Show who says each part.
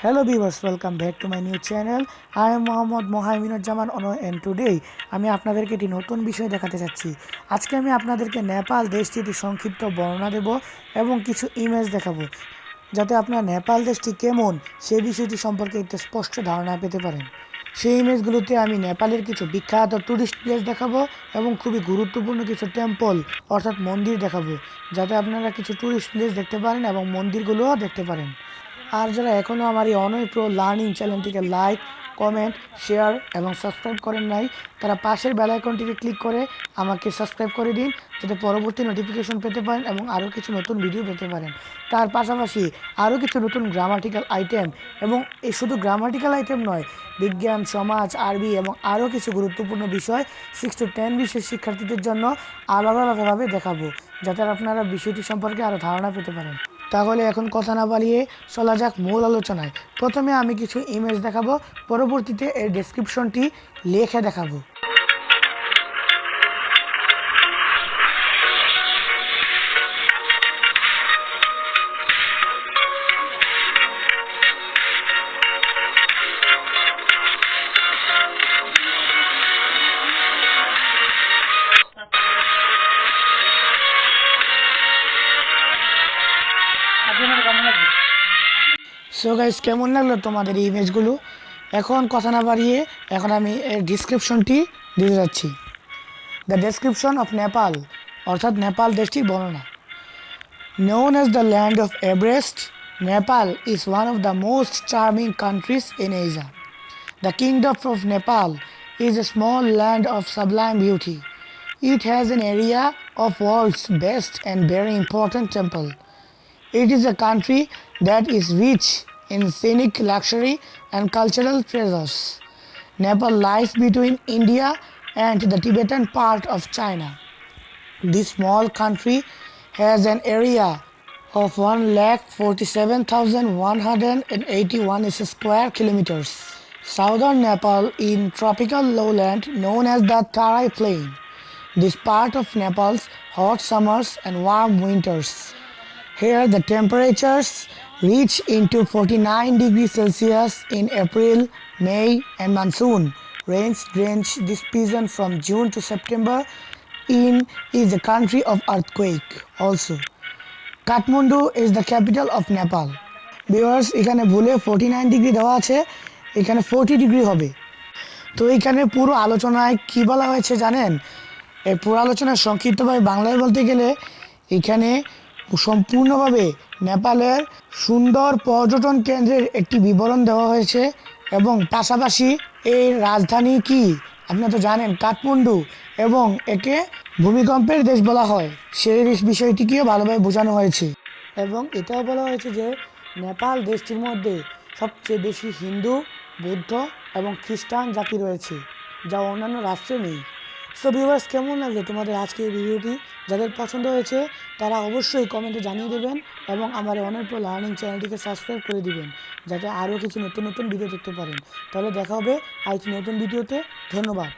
Speaker 1: Hello viewers, welcome back to my new channel. I am Mohammad Mohaiminuzzaman Ono and today আমি আপনাদেরকে একটি নতুন বিষয় দেখাতে যাচ্ছি। আজকে আমি আপনাদেরকে নেপাল দেশটির সংক্ষিপ্ত বর্ণনা দেব এবং কিছু ইমেজ দেখাবো যাতে আপনারা নেপাল দেশটি কেমন সেই বিষয়টি সম্পর্কে একটু স্পষ্ট ধারণা পেতে পারেন। সেই ইমেজগুলোতে আমি নেপালের কিছু বিখ্যাত টুরিস্ট প্লেস দেখাবো এবং খুবই গুরুত্বপূর্ণ কিছু টেম্পল অর্থাৎ মন্দির দেখাবো যাতে আপনারা কিছু টুরিস্ট প্লেস দেখতে পারেন এবং মন্দিরগুলোও দেখতে পারেন। আর যারা এখনও আমার এই অনয় প্রো লার্নিং চ্যানেলটিকে লাইক, কমেন্ট, শেয়ার এবং সাবস্ক্রাইব করেন নাই, তারা পাশের বেল আইকনটিকে ক্লিক করে আমাকে সাবস্ক্রাইব করে দিন যাতে পরবর্তী নোটিফিকেশন পেতে পারেন এবং আরও কিছু নতুন ভিডিও পেতে পারেন। তার পাশাপাশি আরও কিছু নতুন গ্রামাটিক্যাল আইটেম এবং এই শুধু গ্রামাটিক্যাল আইটেম নয়, বিজ্ঞান, সমাজ, আরবি এবং আরও কিছু গুরুত্বপূর্ণ বিষয় 6 to 10 বিশেষ শিক্ষার্থীদের জন্য আলাদা আলাদাভাবে দেখাবো যাতে আপনারা বিষয়টি সম্পর্কে আরও ধারণা পেতে পারেন। তাহলে এখন কথা না বাড়িয়ে চলা যাক মূল আলোচনায়। প্রথমে আমি কিছু ইমেজ দেখাবো, পরবর্তীতে এর ডেসক্রিপশনটি লিখে দেখাবো। সো গাইস, কেমন লাগলো তোমাদের এই ইমেজগুলো? এখন কথা না বাড়িয়ে এখন আমি এর ডিসক্রিপশনটি দিতে যাচ্ছি। দ্য ডেসক্রিপশন অফ নেপাল অর্থাৎ নেপাল দেশটির বর্ণনা। Known as the land of Everest, Nepal is one of the most charming countries in Asia. The Kingdom of Nepal is a small land of sublime beauty. It has an area of world's best and very important temple. It is a country that is rich in scenic luxury and cultural treasures. Nepal lies between India and the Tibetan part of China. This small country has an area of 147,181 square kilometers. Southern Nepal in tropical lowland known as the Tarai Plain. This part of Nepal's hot summers and warm winters. Here the temperatures reach into 49 degrees Celsius in April, May and monsoon. Rains drench this region from June to September. Is a country of earthquake also. Kathmandu is the capital of Nepal. Viewers, এখানে ভুলে 49 degree দেওয়া আছে, এখানে 40 degree হবে। তো এখানে পুরো আলোচনায় কি বলা হয়েছে জানেন? এই পুরো আলোচনা সংক্ষিপ্তভাবে বাংলায় বলতে গেলে এখানে সম্পূর্ণভাবে নেপালের সুন্দর পর্যটন কেন্দ্রের একটি বিবরণ দেওয়া হয়েছে এবং পাশাপাশি এই রাজধানী কি আপনারা তো জানেন, কাঠমান্ডু, এবং একে ভূমিকম্পের দেশ বলা হয় সেই বিষয়টিকেও ভালোভাবে বোঝানো হয়েছে। এবং এটাও বলা হয়েছে যে নেপাল দেশটির মধ্যে সবচেয়ে বেশি হিন্দু, বৌদ্ধ এবং খ্রিস্টান জাতি রয়েছে, যা অন্যান্য রাষ্ট্রে নেই। সো ভিউয়ার্স, কেমন লাগলো তোমাদের আজকে এই ভিডিওটি? যাদের পছন্দ হয়েছে তারা অবশ্যই কমেন্টে জানিয়ে দেবেন এবং আমার অনয় প্রো লার্নিং চ্যানেলটিকে সাবস্ক্রাইব করে দিবেন যাতে আরও কিছু নতুন নতুন ভিডিও দেখতে পারেন। তাহলে দেখা হবে আরেকটি নতুন ভিডিওতে। ধন্যবাদ।